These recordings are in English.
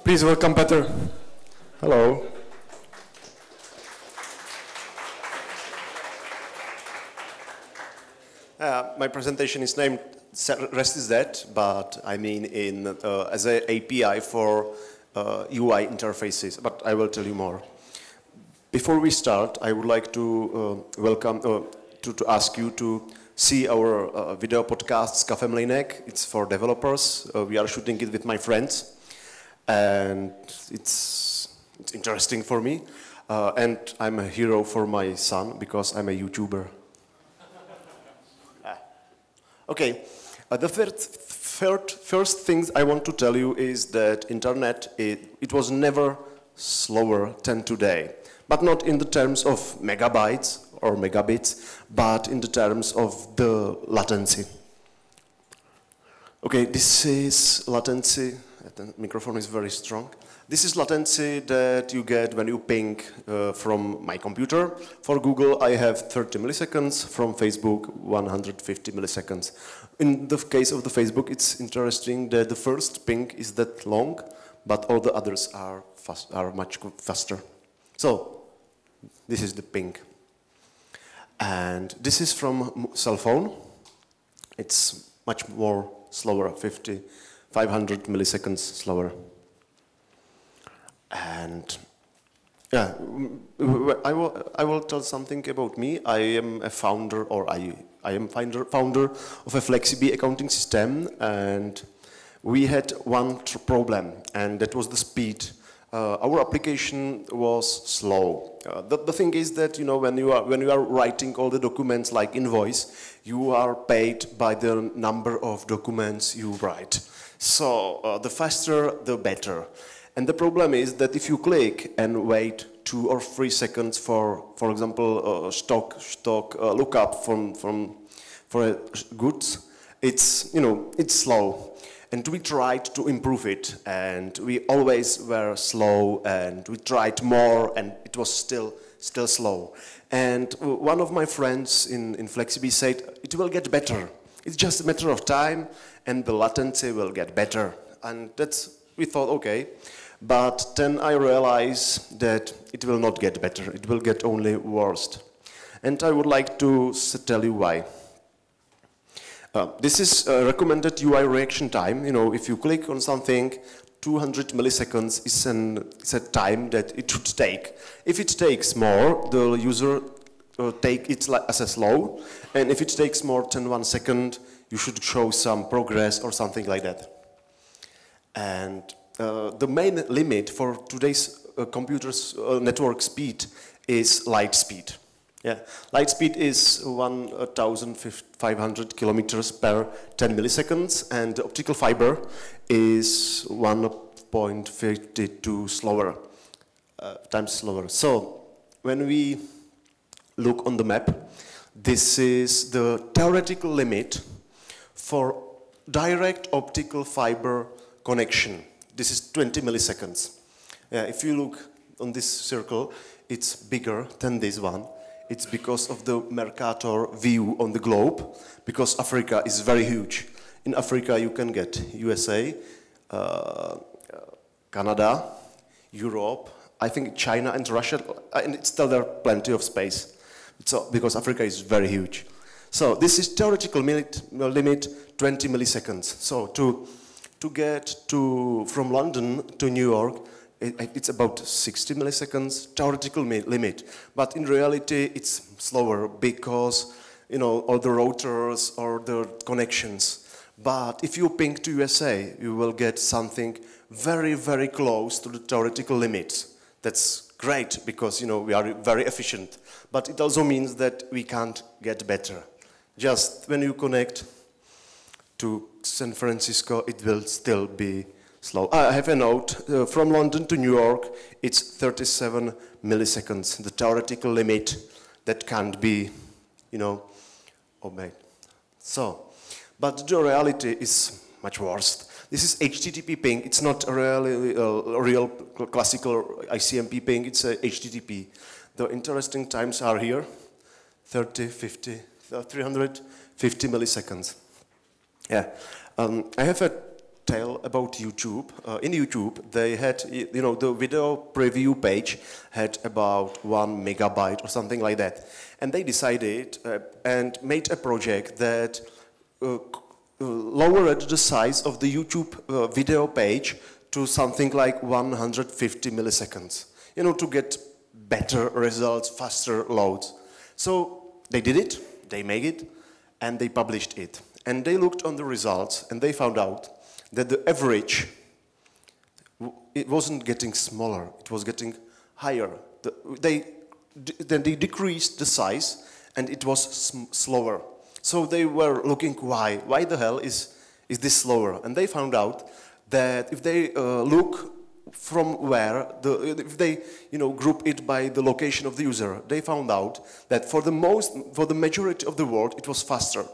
Please welcome Petr. Hello. My presentation is named Rest is Dead, but I mean as an API for UI interfaces, but I will tell you more. Before we start, I would like to to ask you to see our video podcast Cafe Mlýnek. It's for developers. We are shooting it with my friends, and it's interesting for me. And I'm a hero for my son because I'm a YouTuber. Okay, the first thing I want to tell you is that internet, it was never slower than today. But not in the terms of megabytes or megabits, but in the terms of the latency. Okay, this is latency. The microphone is very strong. This is latency that you get when you ping from my computer. For Google, I have 30 milliseconds. From Facebook, 150 milliseconds. In the case of the Facebook, it's interesting that the first ping is that long, but all the others are much faster. So, this is the ping. And this is from cell phone. It's much more slower, 500 milliseconds slower. And yeah, I will tell something about me. I am a founder, or I am founder of a FlexiBee accounting system, and we had one problem, and that was the speed. Our application was slow. The thing is that, you know, when you are writing all the documents like invoice, you are paid by the number of documents you write. So the faster, the better. And the problem is that if you click and wait 2 or 3 seconds for example, stock lookup for goods, it's slow. And we tried to improve it, and we always were slow, and we tried more, and it was still slow. And one of my friends in FlexiBee said, it will get better. It's just a matter of time, and the latency will get better. And we thought, okay. But then I realized that it will not get better. It will get only worse. And I would like to tell you why. This is recommended UI reaction time. You know, if you click on something, 200 milliseconds is a time that it should take. If it takes more, the user take it as a slow. And if it takes more than 1 second, you should show some progress or something like that. And the main limit for today's computers' network speed is light speed. Yeah, light speed is 1,500 kilometers per 10 milliseconds, and the optical fiber is 1.52 times slower. So when we look on the map, this is the theoretical limit for direct optical fiber connection. This is 20 milliseconds. If you look on this circle, it's bigger than this one. It's because of the Mercator view on the globe, because Africa is very huge. In Africa, you can get USA, Canada, Europe, I think China and Russia, and still there are plenty of space. So, because Africa is very huge. So this is theoretical limit 20 milliseconds. So to get from London to New York, it's about 60 milliseconds theoretical limit, but in reality it's slower because, you know, all the routers or the connections. But if you ping to USA, you will get something very, very close to the theoretical limits. That's great because, you know, we are very efficient. But it also means that we can't get better. Just when you connect to San Francisco, it will still be slow. I have a note. From London to New York, it's 37 milliseconds, the theoretical limit that can't be, you know, obeyed. So, but the reality is much worse. This is HTTP ping. It's not a real classical ICMP ping. It's a HTTP. The interesting times are here, 350 milliseconds. Yeah, I have a tell about YouTube. In YouTube, they had, you know, the video preview page had about 1 megabyte or something like that. And they decided and made a project that lowered the size of the YouTube video page to something like 150 milliseconds, you know, to get better results, faster loads. So they did it, they made it, and they published it. And they looked on the results, and they found out that the average, it wasn't getting smaller, it was getting higher. Then they decreased the size, and it was slower. So they were looking why the hell is this slower? And they found out that if they look from where, if they, you know, group it by the location of the user, they found out that for the majority of the world it was faster.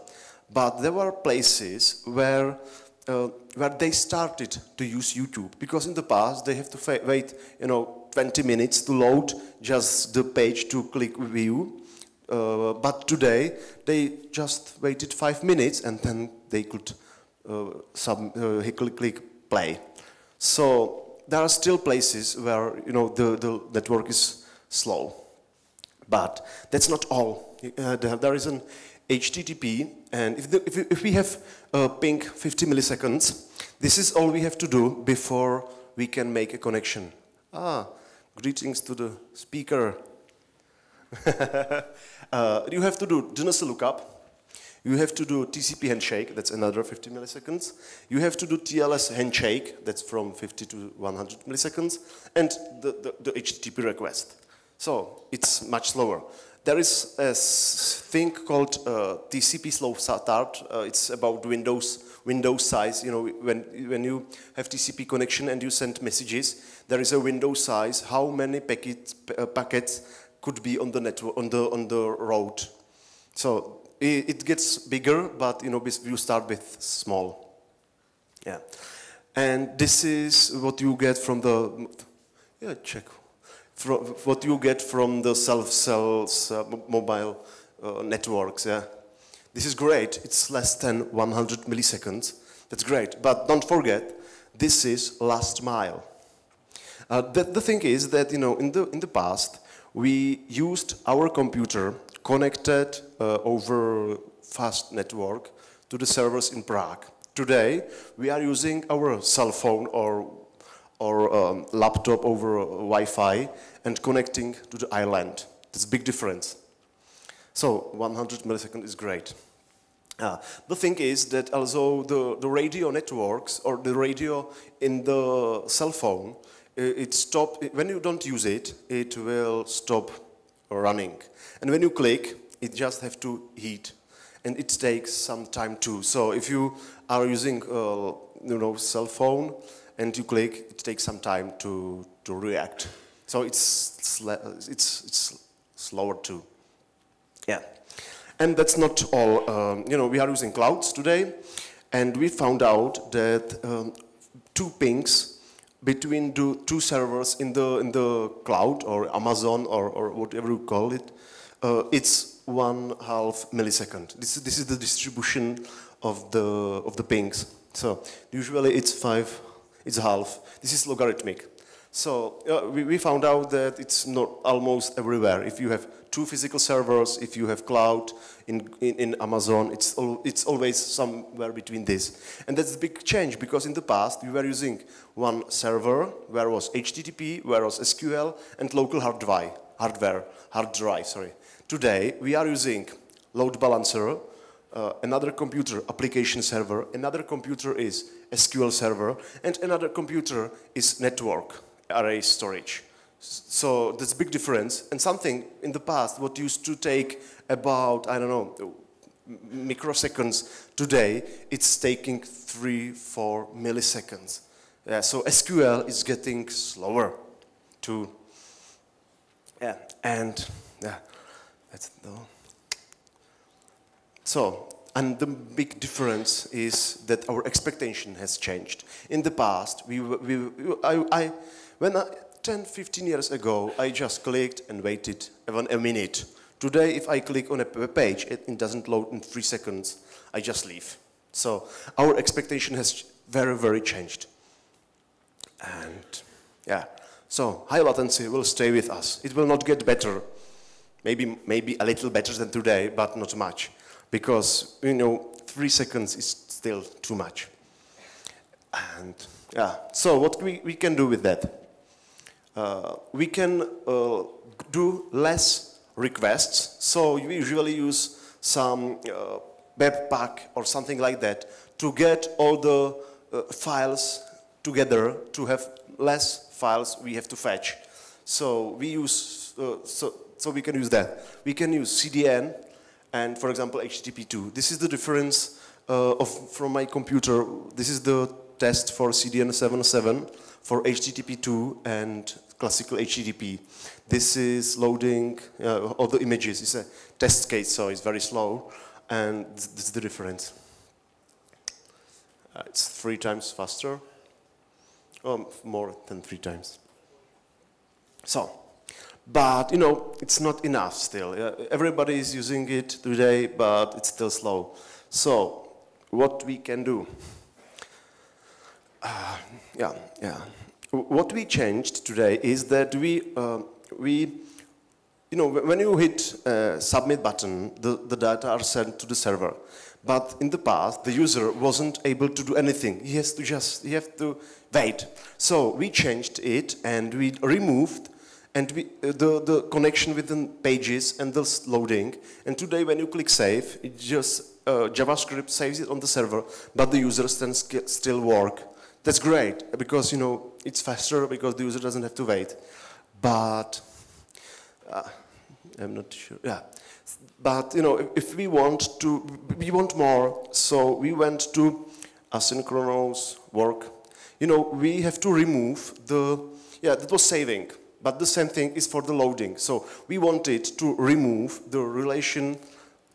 But there were places where they started to use YouTube, because in the past they have to wait, you know, 20 minutes to load just the page to click view. But today they just waited 5 minutes and then they could click play. So there are still places where, you know, the network is slow. But that's not all. There is an HTTP, and if we have ping 50 milliseconds, this is all we have to do before we can make a connection. Greetings to the speaker. You have to do DNS lookup. You have to do TCP handshake, that's another 50 milliseconds. You have to do TLS handshake, that's from 50 to 100 milliseconds, and the HTTP request. So it's much slower. There is a thing called TCP slow start. It's about Windows size. You know, when you have TCP connection and you send messages, there is a window size how many packets could be on the network on the road. So it gets bigger, but you know, you start with small. Yeah, and this is what you get from the what you get from the mobile networks. Yeah, this is great. It's less than 100 milliseconds. That's great, but don't forget, this is last mile. The thing is that, you know, in the past we used our computer connected over fast network to the servers in Prague. Today, we are using our cell phone or laptop over Wi-Fi and connecting to the island. That's a big difference. So 100 milliseconds is great. The thing is that also the radio networks or the radio in the cell phone, when you don't use it, it will stop running. And when you click, it just have to heat, and it takes some time too. So if you are using, you know, cell phone and you click, it takes some time to react. So it's slower too. Yeah, and that's not all. You know, we are using clouds today, and we found out that 2 pings between the 2 servers in the cloud or Amazon or whatever you call it, it's 1/2 millisecond. This is the distribution of the pings. So usually it's 5, it's half. This is logarithmic. So we found out that it's not almost everywhere. If you have 2 physical servers, if you have cloud in Amazon, it's always somewhere between this. And that's a big change, because in the past we were using 1 server where was HTTP, where was SQL, and local hard drive. Today we are using load balancer, another computer application server, another computer is SQL server, and another computer is network array storage. So that's a big difference, and something in the past what used to take about, I don't know, microseconds, today it's taking 3-4 milliseconds. Yeah, so SQL is getting slower too. Yeah, and yeah, that's so. And the big difference is that our expectation has changed. In the past, 10-15 years ago, I just clicked and waited even a minute. Today, if I click on a page, it doesn't load in 3 seconds. I just leave. So our expectation has very, very changed. And yeah, so high latency will stay with us. It will not get better. Maybe a little better than today, but not much. Because, 3 seconds is still too much. And yeah, so what we can do with that? We can do less requests. So we usually use some webpack or something like that to get all the files together, to have less files we have to fetch. So we use, so we can use that. We can use CDN and, for example, HTTP2. This is the difference from my computer. This is the test for CDN 7.7, for HTTP2 and classical HTTP. This is loading all the images. It's a test case, so it's very slow, and this is the difference. It's 3 times faster, more than 3 times. So, but it's not enough still. Everybody is using it today, but it's still slow. So, what we can do? What we changed today is that when you hit submit button, the data are sent to the server. But in the past, the user wasn't able to do anything. He has to wait. So we changed it and we removed the connection with the pages and the loading. And today, when you click save, it just JavaScript saves it on the server, but the user can still work. That's great because it's faster because the user doesn't have to wait. But I'm not sure. Yeah. But if we want more, so we went to asynchronous work. We have to remove that was saving, but the same thing is for the loading. So we wanted to remove the relation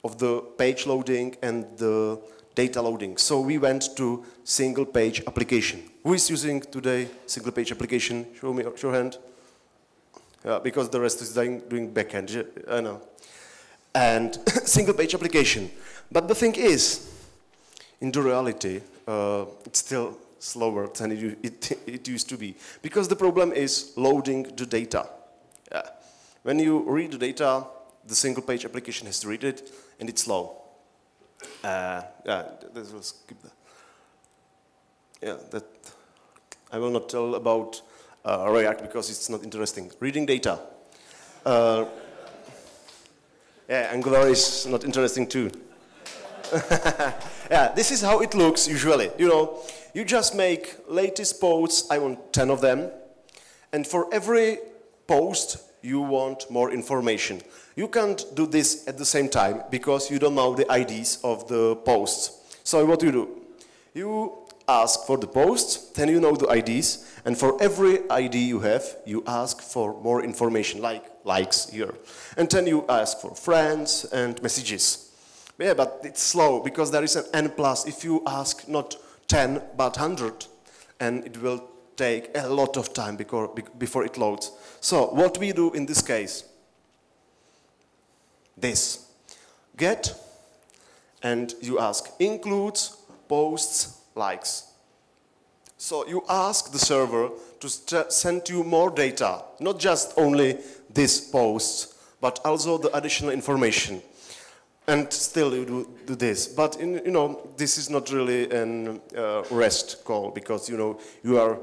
of the page loading and the data loading. So we went to single page application. Who is using today single page application? Show your hand. Yeah, because the rest is doing backend. I know. And single page application. But the thing is, in the reality, it's still slower than it used to be. Because the problem is loading the data. Yeah. When you read the data, the single page application has to read it, and it's slow. This will skip that. Yeah, that I will not tell about React because it's not interesting. Reading data. Angular is not interesting too. Yeah, this is how it looks usually. You just make latest posts. I want 10 of them, and for every post you want more information. You can't do this at the same time because you don't know the IDs of the posts. So what do? You ask for the posts, then you know the IDs, and for every ID you have, you ask for more information, like likes here. And then you ask for friends and messages. Yeah, but it's slow because there is an N+. If you ask not 10, but 100, and it will take a lot of time before it loads. So what we do in this case? This. Get, and you ask includes, posts, likes. So you ask the server to send you more data, not just only these posts, but also the additional information. And still you do this. But this is not really a REST call because you are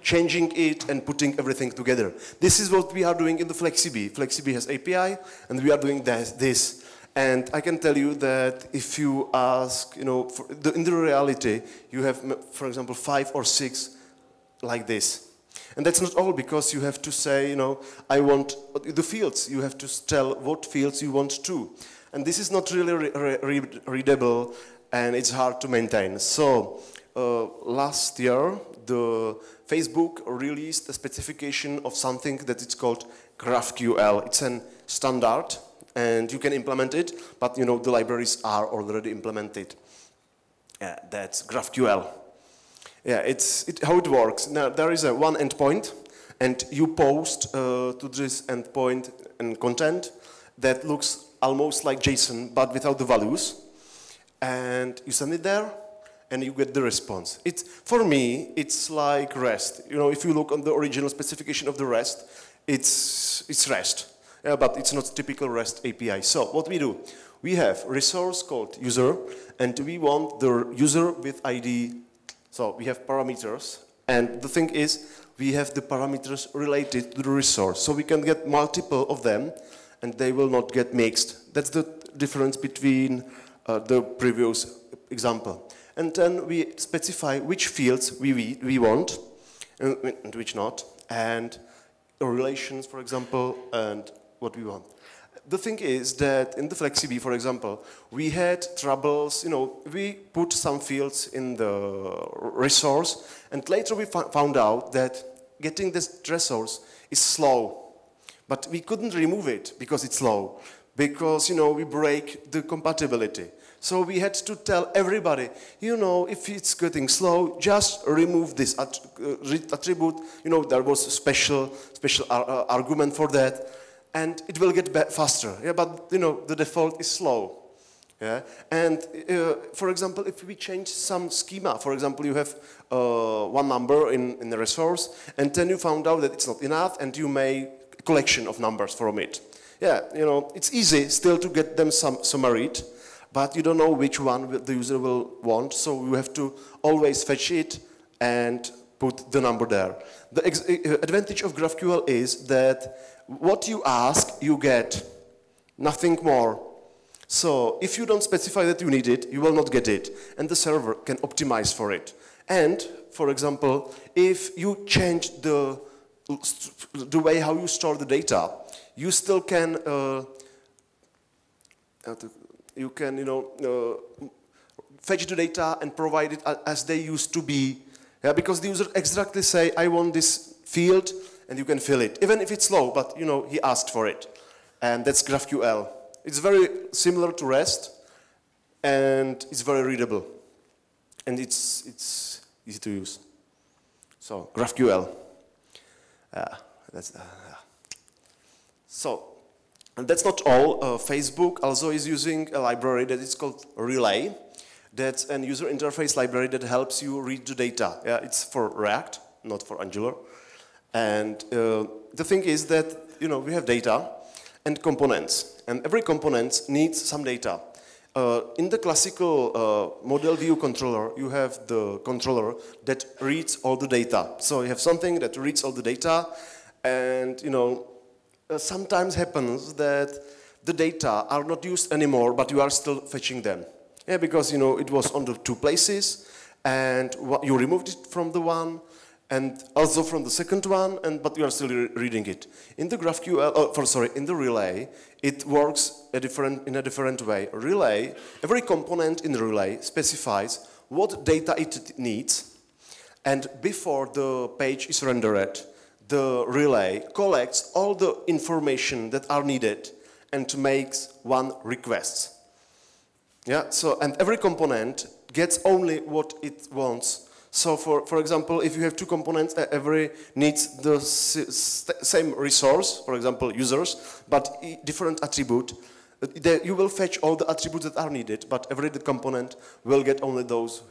changing it and putting everything together. This is what we are doing in the FlexiB. FlexiB has API, and we are doing this. And I can tell you that if you ask, in the reality, you have, for example, 5 or 6 like this. And that's not all, because you have to say, I want the fields. You have to tell what fields you want to. And this is not really readable, and it's hard to maintain. So last year, the Facebook released a specification of something that it's called GraphQL. It's a standard, and you can implement it, but the libraries are already implemented. Yeah, that's GraphQL. Yeah, how it works. Now there is one endpoint, and you post to this endpoint and content that looks almost like JSON, but without the values. And you send it there, and you get the response. For me, it's like REST. You know, if you look on the original specification of the REST, it's REST, but it's not typical REST API. So what we do, we have resource called user, and we want the user with ID. So we have parameters, and the thing is, we have the parameters related to the resource. So we can get multiple of them, and they will not get mixed. That's the difference between the previous example. And then we specify which fields we want, and which not, and relations, for example, and what we want. The thing is that in the FlexiB, for example, we had troubles, you know, we put some fields in the resource, and later we found out that getting this resource is slow. But we couldn't remove it because it's slow, because, you know, we break the compatibility. So we had to tell everybody, you know, if it's getting slow, just remove this attribute. You know, there was a special argument for that, and it will get faster. Yeah, but, you know, the default is slow. Yeah, and for example, if we change some schema, for example, you have one number in the resource, and then you found out that it's not enough, and you make a collection of numbers from it. Yeah, you know, it's easy still to get them summarized, but you don't know which one the user will want, so you have to always fetch it and put the number there. The advantage of GraphQL is that what you ask, you get, nothing more. So if you don't specify that you need it, you will not get it, and the server can optimize for it. And, for example, if you change the way how you store the data, you still can fetch the data and provide it as they used to be. Yeah, because the user exactly say, I want this field, and you can fill it. Even if it's slow, but you know, he asked for it. And that's GraphQL. It's very similar to REST, and it's very readable. And it's easy to use. So, GraphQL. So, and that's not all. Facebook also is using a library that is called Relay. That's a user interface library that helps you read the data. Yeah, it's for React, not for Angular. And the thing is that, you know, we have data and components. And every component needs some data. In the classical model view controller, you have the controller that reads all the data. So you have something that reads all the data, and, you know, sometimes happens that the data are not used anymore, but you are still fetching them. Yeah, because, you know, it was on the two places, and you removed it from the one, and also from the second one, but you are still reading it. In the GraphQL, in the Relay, it works in a different way. Relay, every component in the Relay specifies what data it needs, and before the page is rendered, the Relay collects all the information that are needed and makes one request. Yeah, so, and every component gets only what it wants. So for example, if you have two components, every needs the same resource, for example, users, but different attribute, you will fetch all the attributes that are needed, but every component will get only those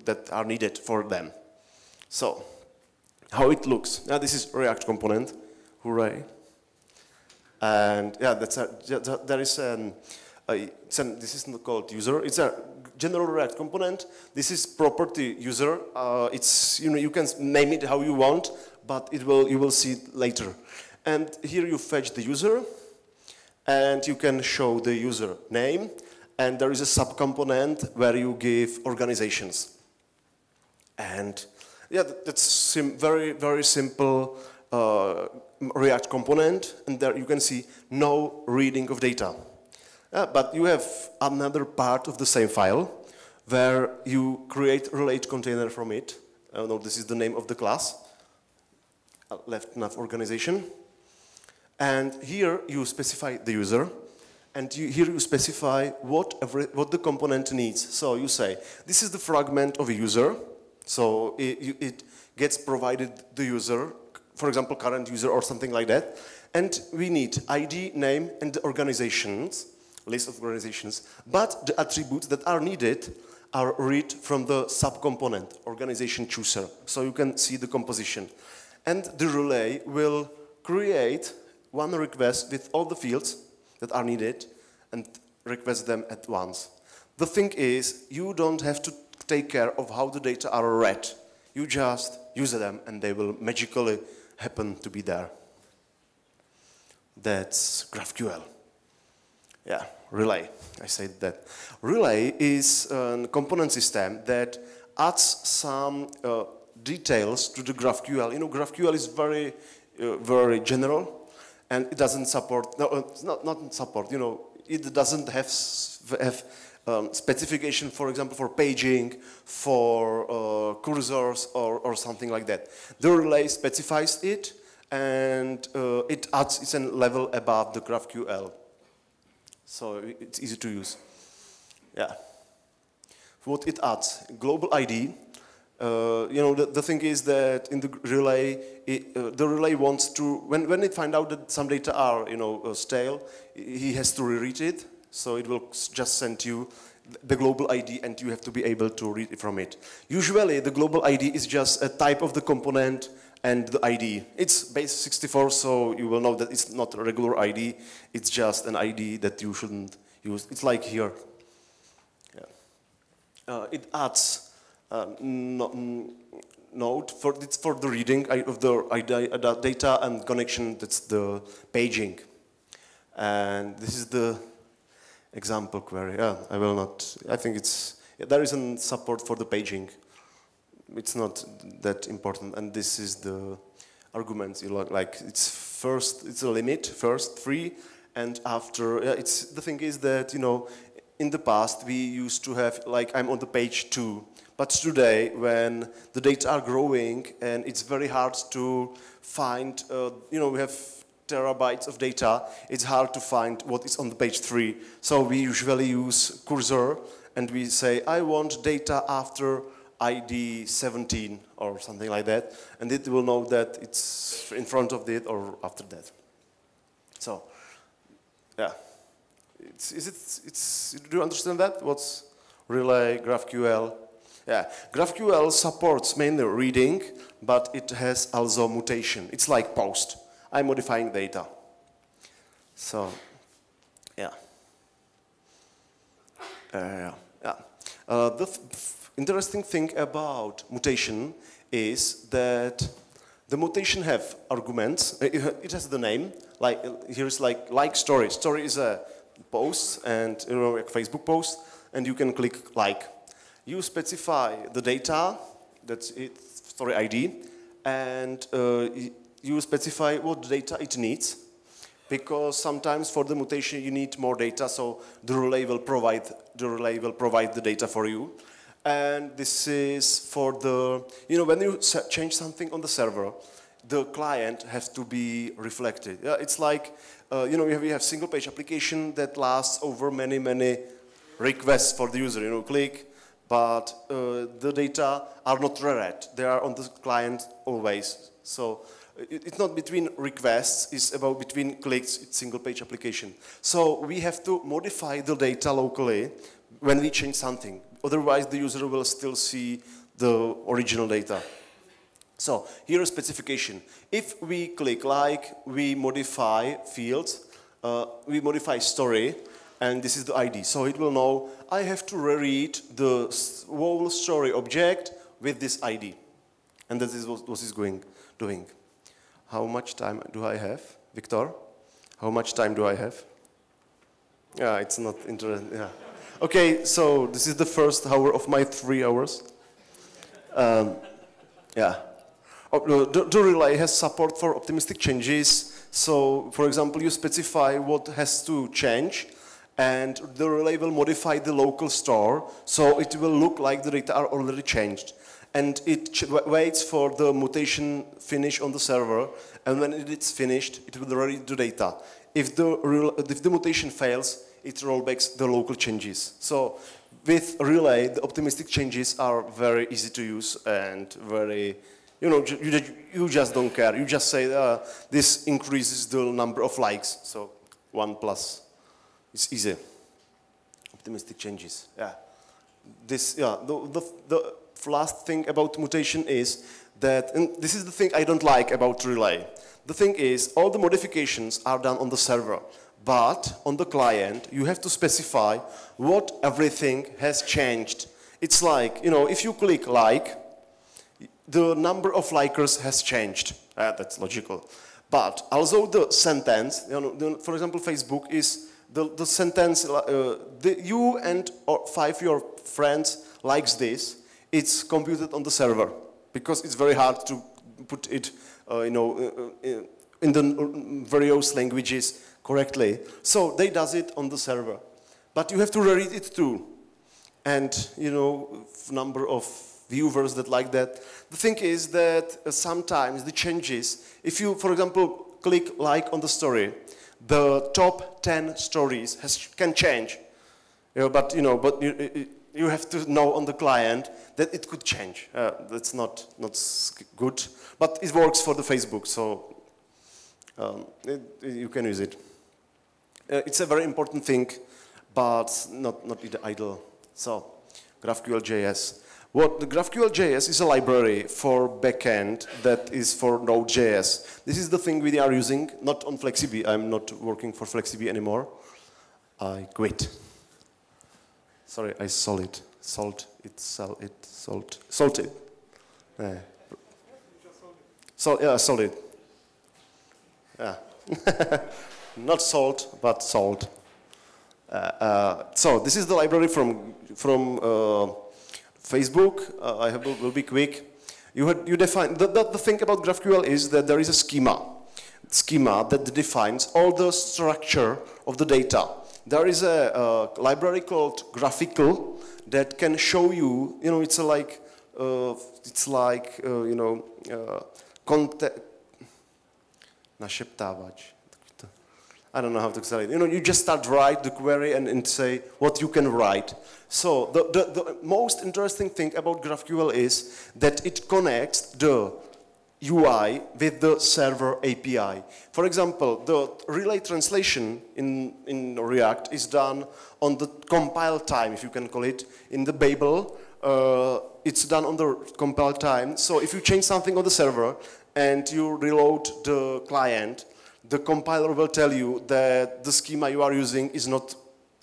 that are needed for them. So, how it looks. Now this is React component, hooray. And yeah, there is this is not called user, it's a general React component. This is property user. It's, you know, you can name it how you want, but you will see it later. And here you fetch the user, and you can show the user name, and there is a subcomponent where you give organizations. And yeah, that's very, very simple React component, and there you can see no reading of data. But you have another part of the same file where you create relate container from it. No, this is the name of the class, left nav organization. And here you specify the user, and here you specify what the component needs. So you say, this is the fragment of a user, so it gets provided the user, for example, current user or something like that. And we need ID, name, and the organizations, list of organizations, but the attributes that are needed are read from the subcomponent, organization chooser, so you can see the composition. And the relay will create one request with all the fields that are needed and request them at once. The thing is, you don't have to take care of how the data are read. You just use them and they will magically happen to be there. That's GraphQL. Yeah, relay, I said that. Relay is a component system that adds some details to the GraphQL. You know, GraphQL is very, very general, and it doesn't support, no, it's not support, you know, it doesn't have specification, for example, for paging, for cursors, or something like that. The relay specifies it, and it adds, it's a level above the GraphQL. So it's easy to use. Yeah. What it adds, global ID. You know, the thing is that in the relay, the relay wants to, when it finds out that some data are, you know, stale, he has to reread it. So it will just send you the global ID and you have to be able to read it from it. Usually the global ID is just a type of the component and the ID. It's base 64, so you will know that it's not a regular ID. It's just an ID that you shouldn't use. It's like here. Yeah. It adds node for the reading of the data and connection. That's the paging. And this is the example query. Yeah, I will not. I think it's there isn't support for the paging. It's not that important, and this is the arguments you like. It's first, it's a limit, first 3, and after. It's the thing is that, you know, in the past we used to have, like, I'm on the page 2, but today when the data are growing and it's very hard to find, you know, we have terabytes of data, it's hard to find what is on the page 3. So we usually use cursor and we say, I want data after ID 17 or something like that, and it will know that it's in front of it or after that. So, yeah. Do you understand that? What's relay, GraphQL? Yeah, GraphQL supports mainly reading, but it has also mutation. It's like post. I'm modifying data. So, yeah. The interesting thing about mutation is that the mutation have arguments. It has the name. Like here's like story. Story is a post, and, you know, like Facebook post, and you can click like. You specify the data. That's it. Story ID, and you specify what data it needs, because sometimes for the mutation you need more data, so the relay will provide the data for you. And this is for the, you know, when you change something on the server, the client has to be reflected. Yeah, it's like, you know, we have single page application that lasts over many requests for the user. You know, click, but the data are not read. They are on the client always. So it's not between requests, it's about between clicks, it's single page application. So we have to modify the data locally when we change something. Otherwise the user will still see the original data. So here is specification. If we click like, we modify fields, we modify story, and this is the ID. So it will know I have to reread the whole story object with this ID. And that is what it's doing. How much time do I have, Victor? How much time do I have? Yeah, it's not interesting. Yeah. Okay, so this is the first hour of my 3 hours. Yeah. The relay has support for optimistic changes. So, for example, you specify what has to change, and the relay will modify the local store, so it will look like the data are already changed. And it waits for the mutation finish on the server, and when it is finished, it will read the data. If the mutation fails, it rollbacks the local changes. So with relay, the optimistic changes are very easy to use and very, you know, you just don't care. You just say this increases the number of likes, so 1+. It's easy. Optimistic changes, yeah. this, yeah, the last thing about mutation is that, and this is the thing I don't like about relay. The thing is, all the modifications are done on the server, but on the client, you have to specify what everything has changed. It's like, you know, if you click like, the number of likers has changed. That's logical. But also the sentence, you know, for example, Facebook is the sentence, you and or 5 your friends likes this, it's computed on the server because it's very hard to put it, you know, in the various languages correctly. So they does it on the server, but you have to read it too, and you know, number of viewers that like that. The thing is that sometimes the changes, if you, for example, click like on the story, the top 10 stories can change, you know, but you have to know on the client that it could change. That's not good, but it works for the Facebook, so you can use it. It's a very important thing, but not idle. So, GraphQL.js. The GraphQL.js is a library for backend that is for Node.js. This is the thing we are using, not on FlexiB. I'm not working for FlexiB anymore. I quit. Sorry, I sold it. Sold it. Yeah, sold it. Yeah. Not sold, but sold. So this is the library from Facebook. Will be quick. You define the thing about GraphQL is that there is a schema that defines all the structure of the data. There is a library called GraphQL that can show you. You know, it's like you know, našeptávač. I don't know how to say it. You know, you just start write the query and say what you can write. So the most interesting thing about GraphQL is that it connects the UI with the server API. For example, the relay translation in React is done on the compile time, if you can call it, in the Babel. It's done on the compile time. So if you change something on the server and you reload the client, the compiler will tell you that the schema you are using is not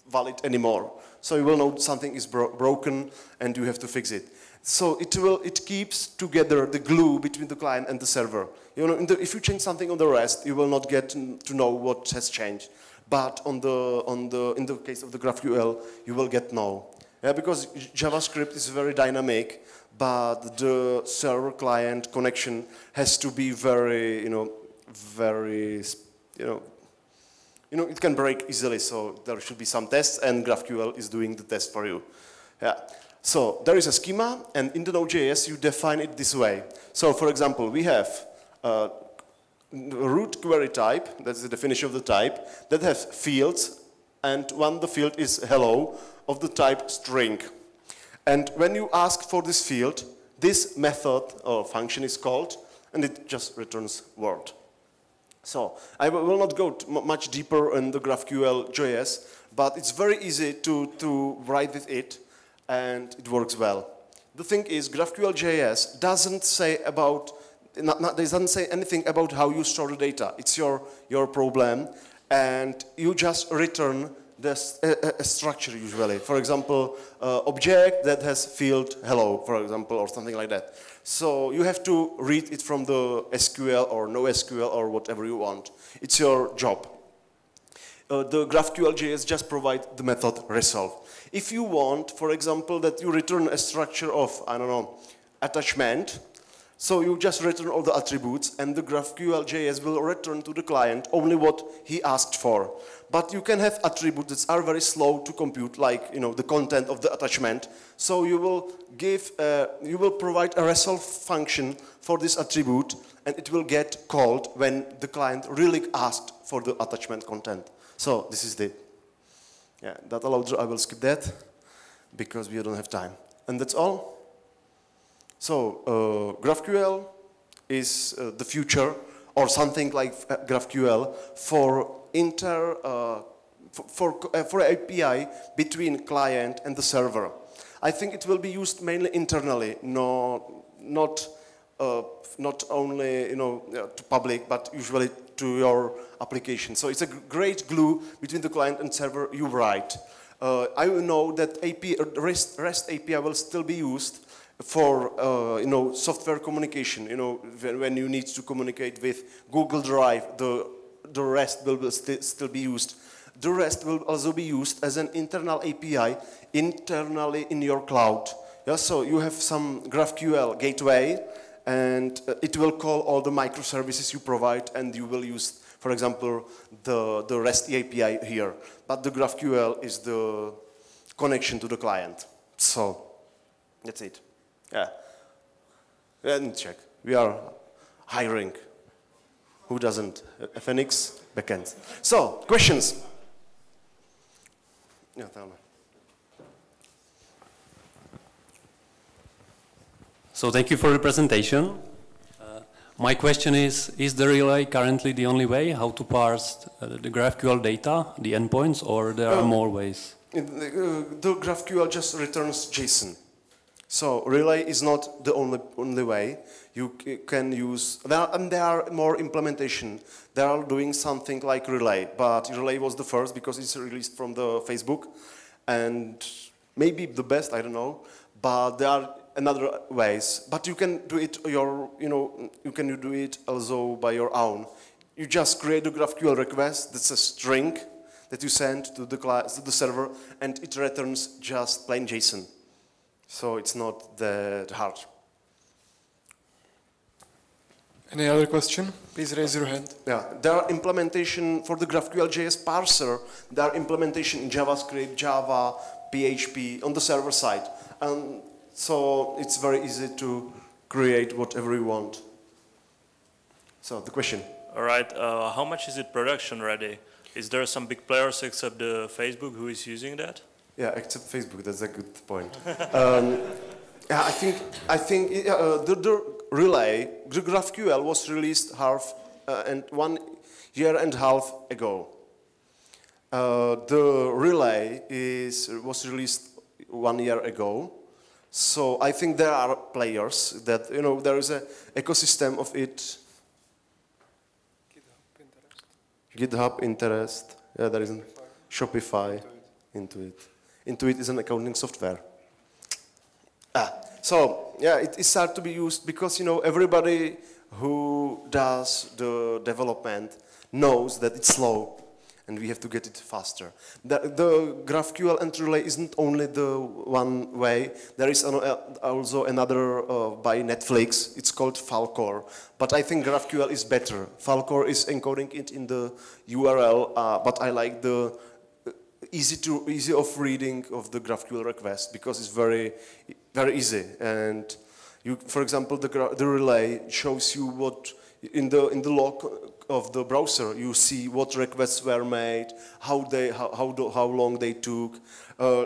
valid anymore. So you will know something is broken and you have to fix it. So it keeps together the glue between the client and the server. You know, if you change something on the REST, you will not get to know what has changed. But in the case of the GraphQL, you will get know. Yeah, because JavaScript is very dynamic, but the server-client connection has to be very, it can break easily, so there should be some tests, and GraphQL is doing the test for you. Yeah. So there is a schema, and in the Node.js you define it this way. So for example, we have a root query type, that's the definition of the type, that has fields, and one the field is hello of the type string. And when you ask for this field, this method or function is called, and it just returns word. So I will not go much deeper in the GraphQL.js, but it's very easy to write with it, and it works well. The thing is, GraphQL.js doesn't say anything about how you store the data. It's your problem, and you just return a structure usually. For example, object that has field hello, for example, or something like that. So you have to read it from the SQL or no SQL or whatever you want. It's your job. The GraphQL.js just provides the method resolve. If you want, for example, that you return a structure of, I don't know, attachment, so you just return all the attributes, and the GraphQL.js will return to the client only what he asked for. But you can have attributes that are very slow to compute, like the content of the attachment. So you will provide a resolve function for this attribute, and it will get called when the client really asked for the attachment content. So this is the data loader. I will skip that because we don't have time, and that's all. So GraphQL is the future, or something like GraphQL for API between client and the server. I think it will be used mainly internally, not only to public, but usually to your application. So it's a great glue between the client and server you write. I know that REST API will still be used for software communication. When you need to communicate with Google Drive, the REST will still be used. The REST will also be used as an internal API internally in your cloud. Yeah, so you have some GraphQL gateway, and it will call all the microservices you provide, and you will use, for example, the REST API here. But the GraphQL is the connection to the client. So that's it. Yeah. And check. We are hiring. Who doesn't? Phoenix backend. So, questions? Yeah, tell me. So thank you for the presentation. My question is the relay currently the only way how to parse the GraphQL data, the endpoints, or there are more ways? The GraphQL just returns JSON. So relay is not the only way. You can use, there are more implementation. They are doing something like relay, but relay was the first because it's released from the Facebook, and maybe the best, I don't know, but there are another ways. But you can do it you can do it also by your own. You just create a GraphQL request, that's a string that you send to the server, and it returns just plain JSON. So it's not that hard. Any other question? Please raise your hand. Yeah, there are implementation for the GraphQL JS parser. There are implementation in JavaScript, Java, PHP on the server side. And so it's very easy to create whatever you want. So the question. All right, how much is it production ready? Is there some big players except the Facebook who is using that? Yeah, except Facebook. That's a good point. Yeah, I think the relay, the GraphQL was released 1 year and a half ago. The relay was released 1 year ago. So I think there are players that there is an ecosystem of it. GitHub, Interest. Yeah, there is Shopify, Intuit. Intuit is an accounting software. So yeah, it is start to be used because everybody who does the development knows that it's slow, and we have to get it faster. The GraphQL and relay isn't only the one way. There is also another by Netflix. It's called Falcor. But I think GraphQL is better. Falcor is encoding it in the URL, but I like the easy of reading of the GraphQL request because it's very easy. And for example, the relay shows you what in the log of the browser you see what requests were made, how long they took.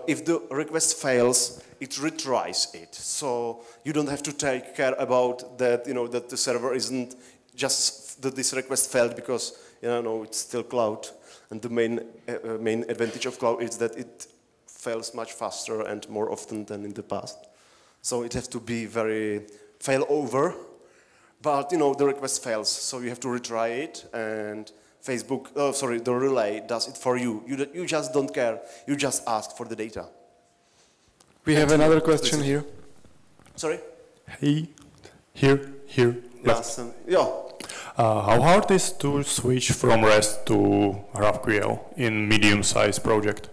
If the request fails, it retries it. So you don't have to take care about that. That the server isn't just that this request failed because it's still cloud. And the main advantage of cloud is that it fails much faster and more often than in the past. So it has to be very fail-over, but the request fails, so you have to retry it, and the relay does it for you. You just don't care. You just ask for the data. We have another question here. Sorry? Hey, here. Yes. Yeah. How hard is to switch from REST to GraphQL in medium-sized project?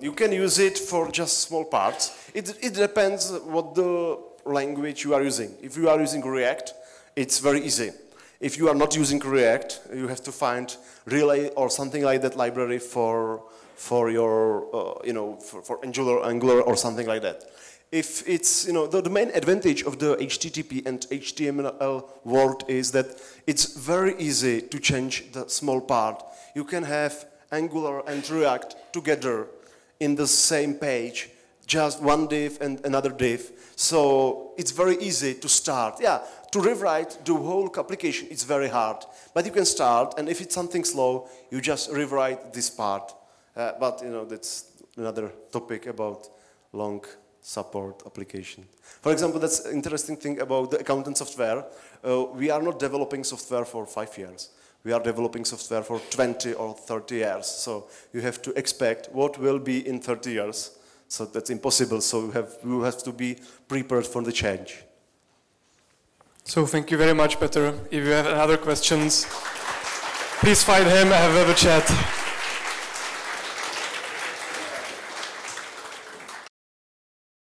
You can use it for just small parts. It depends what the language you are using. If you are using React, it's very easy. If you are not using React, you have to find Relay or something like that library for your for Angular or something like that. If it's the main advantage of the HTTP and HTML world is that it's very easy to change the small part. You can have Angular and React together in the same page, just one div and another div. So it's very easy to start. Yeah, to rewrite the whole application, it's very hard. But you can start, and if it's something slow, you just rewrite this part. But that's another topic about long support application. For example, that's an interesting thing about the accountant software. We are not developing software for 5 years. We are developing software for 20 or 30 years. So you have to expect what will be in 30 years. So that's impossible. So you have to be prepared for the change. So thank you very much, Petr. If you have other questions, please find him, have a chat.